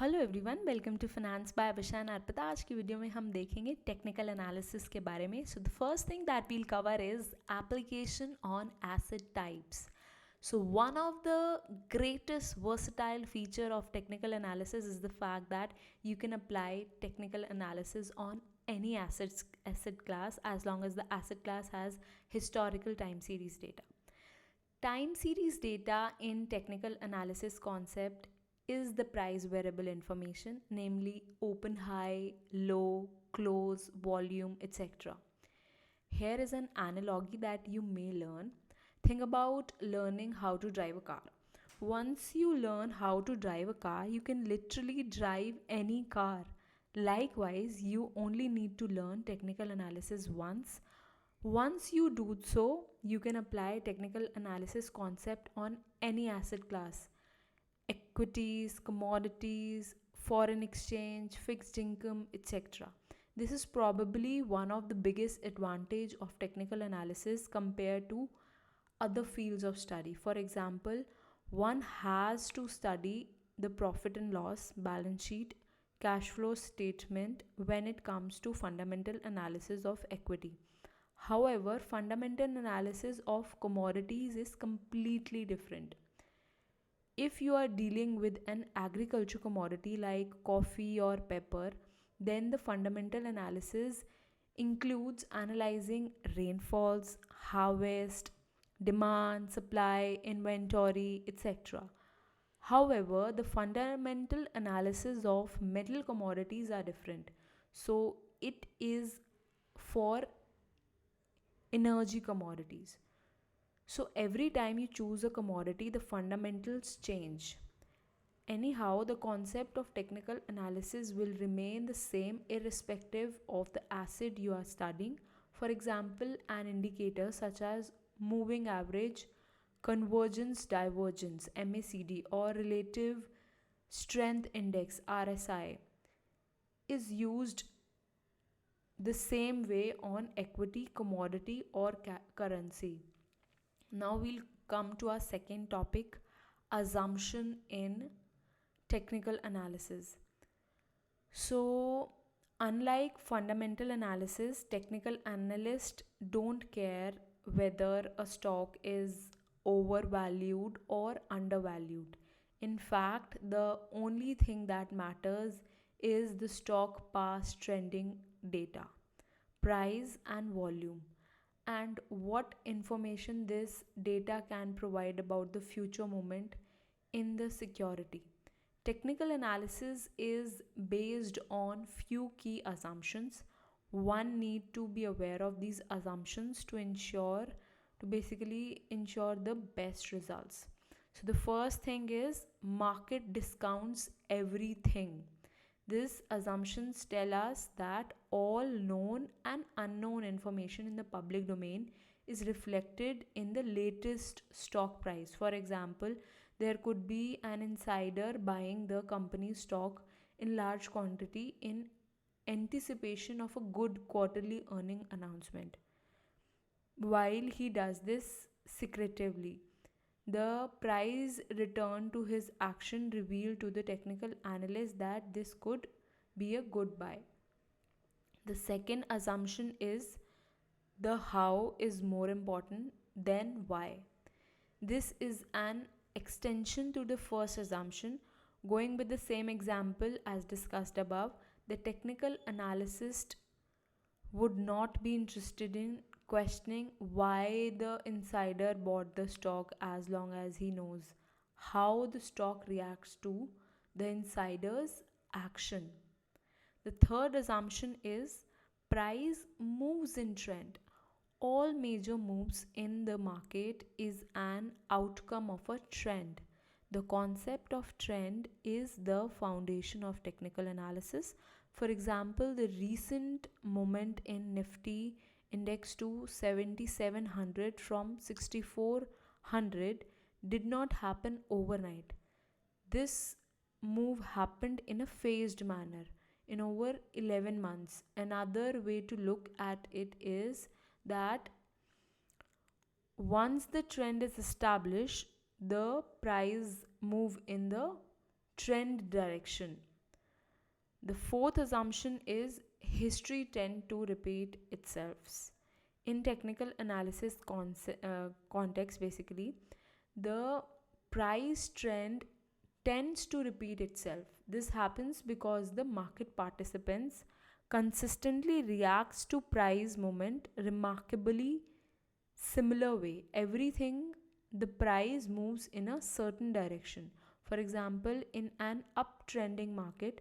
Hello everyone, welcome to finance by Abhisha and Arpita. आज की video में हम देखेंगे टेक्निकल एनालिसिस के बारे में। So the first thing that we'll cover is application on asset types. So one of the greatest versatile feature of technical analysis is the fact that you can apply technical analysis on any asset class as long as the asset class has historical time series data. Time series data in technical analysis concept is the price variable information, namely open, high, low, close, volume, etc. Here is an analogy that you may learn. Think about learning how to drive a car. Once you learn how to drive a car, you can literally drive any car. Likewise, you only need to learn technical analysis once. Once you do so, you can apply technical analysis concept on any asset class: equities, commodities, foreign exchange, fixed income, etc. This is probably one of the biggest advantage of technical analysis compared to other fields of study. For example, one has to study the profit and loss, balance sheet, cash flow statement when it comes to fundamental analysis of equity. However, fundamental analysis of commodities is completely different. If you are dealing with an agriculture commodity like coffee or pepper, then the fundamental analysis includes analyzing rainfalls, harvest, demand, supply, inventory, etc. However, the fundamental analysis of metal commodities are different. So it is for energy commodities. So every time you choose a commodity, the fundamentals change. Anyhow, the concept of technical analysis will remain the same irrespective of the asset you are studying. For example, an indicator such as moving average, convergence divergence MACD, or relative strength index RSI is used the same way on equity, commodity, or currency. Now we'll come to our second topic: assumption in technical analysis. So, unlike fundamental analysis, technical analysts don't care whether a stock is overvalued or undervalued. In fact, the only thing that matters is the stock past trending data, price, and volume, and what information this data can provide about the future movement in the security. Technical analysis is based on few key assumptions. One need to be aware of these assumptions to basically ensure the best results. So the first thing is market discounts everything. These assumptions tell us that all known and unknown information in the public domain is reflected in the latest stock price. For example, there could be an insider buying the company's stock in large quantity in anticipation of a good quarterly earning announcement. While he does this secretively, the price return to his action revealed to the technical analyst that this could be a good buy. The second assumption is the how is more important than why. This is an extension to the first assumption. Going with the same example as discussed above, the technical analyst would not be interested in questioning why the insider bought the stock as long as he knows how the stock reacts to the insider's action. The third assumption is price moves in trend. All major moves in the market is an outcome of a trend. The concept of trend is the foundation of technical analysis. For example, the recent movement in Nifty index to 7700 from 6400 did not happen overnight. This move happened in a phased manner in over 11 months. Another way to look at it is that once the trend is established, the price move in the trend direction. The fourth assumption is history tend to repeat itself. In technical analysis context, basically, the price trend tends to repeat itself. This happens because the market participants consistently reacts to price movement remarkably similar way. Everything, the price moves in a certain direction. For example, in an uptrending market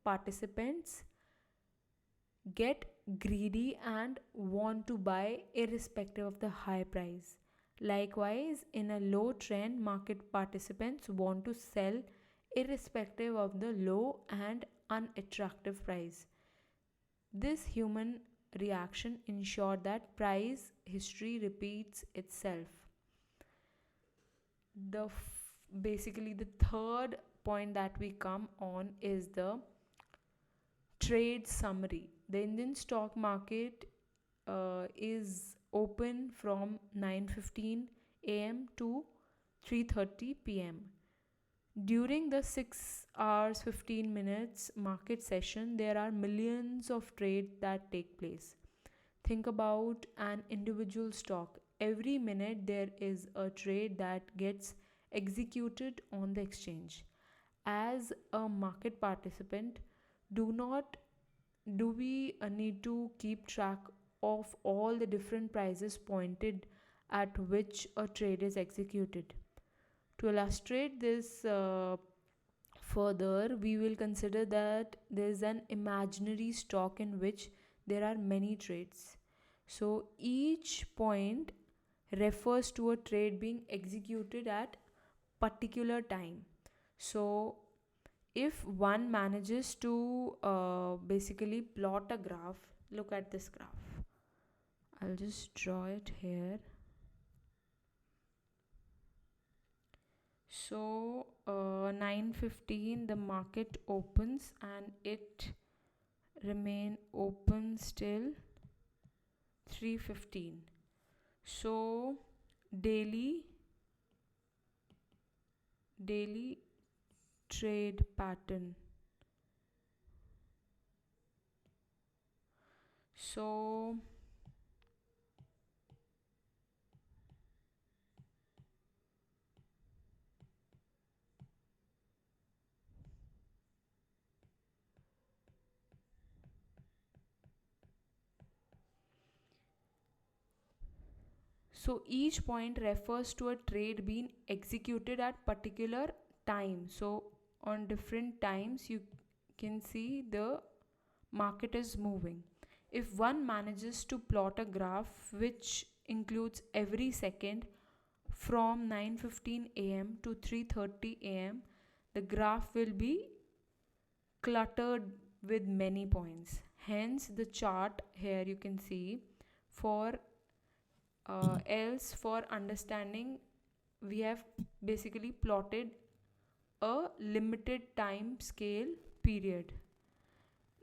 participants get greedy and want to buy irrespective of the high price. Likewise, in a low trend, market participants want to sell irrespective of the low and unattractive price. This human reaction ensures that price history repeats itself. Basically the third point that we come on is the trade summary. The Indian stock market is open from 9:15 a.m. to 3:30 p.m. During the 6 hours 15 minutes market session, there are millions of trades that take place. Think about an individual stock. Every minute there is a trade that gets executed on the exchange. As a market participant, do not do we need to keep track of all the different prices pointed at which a trade is executed. To illustrate this further, we will consider that there is an imaginary stock in which there are many trades. So each point refers to a trade being executed at particular time. So if one manages to basically plot a graph, look at this graph. I'll just draw it here. So 9:15 the market opens and it remain open till 3:15. So daily trade pattern. So each point refers to a trade being executed at particular time. So on different times you can see the market is moving. If one manages to plot a graph which includes every second from 9:15 a.m. to 3:30 a.m., the graph will be cluttered with many points. Hence the chart here you can see for else for understanding we have basically plotted a limited time scale period.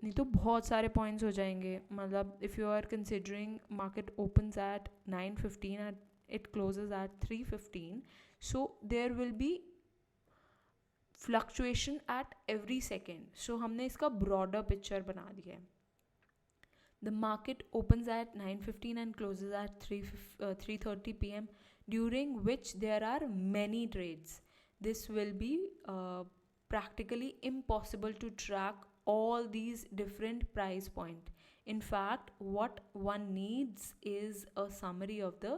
नहीं तो बहुत सारे points हो जाएंगे. मतलब if you are considering market opens at 9:15 and it closes at 3:15, so there will be fluctuation at every second. So हमने इसका broader picture बना दिया है. The market opens at 9:15 and closes at 3:30 p.m., during which there are many trades. This will be practically impossible to track all these different price point. In fact, what one needs is a summary of the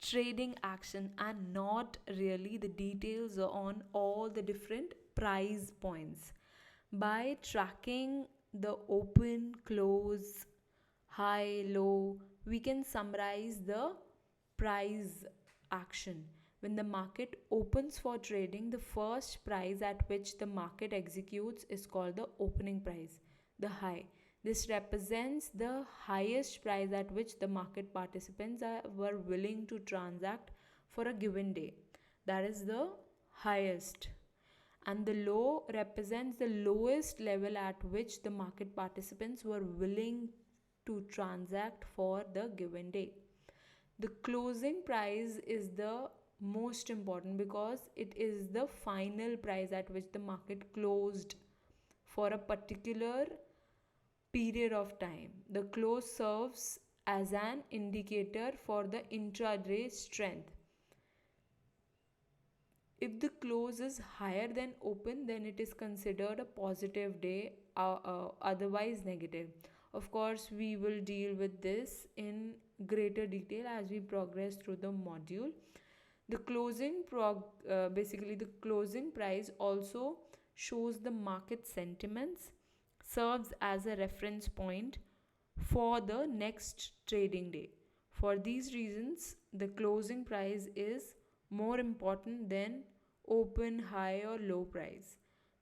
trading action and not really the details on all the different price points. By tracking the open, close, high, low, we can summarize the price action. When the market opens for trading, the first price at which the market executes is called the opening price, the high. This represents the highest price at which the market participants were willing to transact for a given day. That is the highest. And the low represents the lowest level at which the market participants were willing to transact for the given day. The closing price is the most important because it is the final price at which the market closed for a particular period of time. The close serves as an indicator for the intraday strength. If the close is higher than open, then it is considered a positive day, otherwise negative. Of course, we will deal with this in greater detail as we progress through the module. The basically the closing price also shows the market sentiments, serves as a reference point for the next trading day. For these reasons, the closing price is more important than open, high, or low price.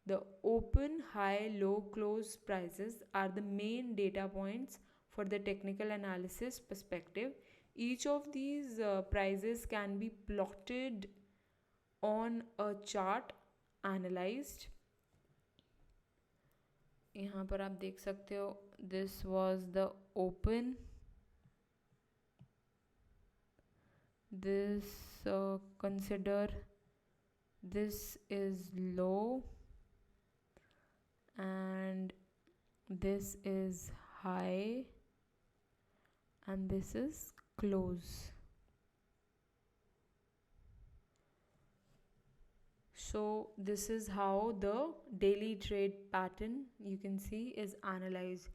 The open, high, low, close prices are the main data points for the technical analysis perspective. Each of these prices can be plotted on a chart, analyzed. यहाँ पर आप देख सकते हो, this was the open, this consider this is low and this is high and this is close. So this is how the daily trade pattern, you can see, is analyzed.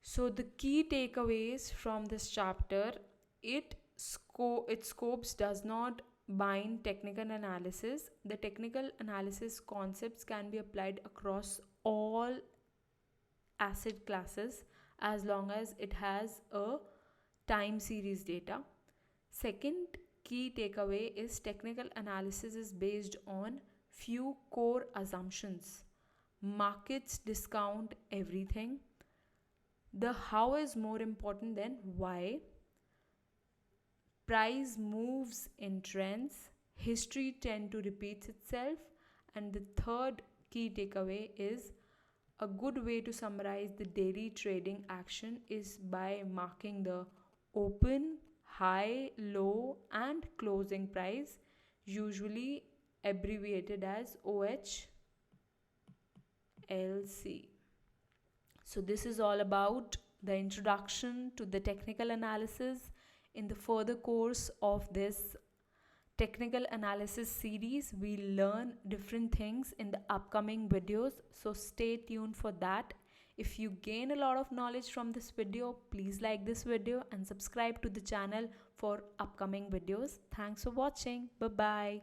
So the key takeaways from this chapter, its scopes does not bind technical analysis. The technical analysis concepts can be applied across all asset classes as long as it has a time series data. Second key takeaway is technical analysis is based on few core assumptions. Markets discount everything. The how is more important than why. Price moves in trends. History tend to repeat itself. And the third key takeaway is a good way to summarize the daily trading action is by marking the open, high, low, and closing price, usually abbreviated as OHLC. So this is all about the introduction to the technical analysis. In the further course of this technical analysis series, we'll learn different things in the upcoming videos, so stay tuned for that. If you gain a lot of knowledge from this video, please like this video and subscribe to the channel for upcoming videos. Thanks for watching. Bye bye.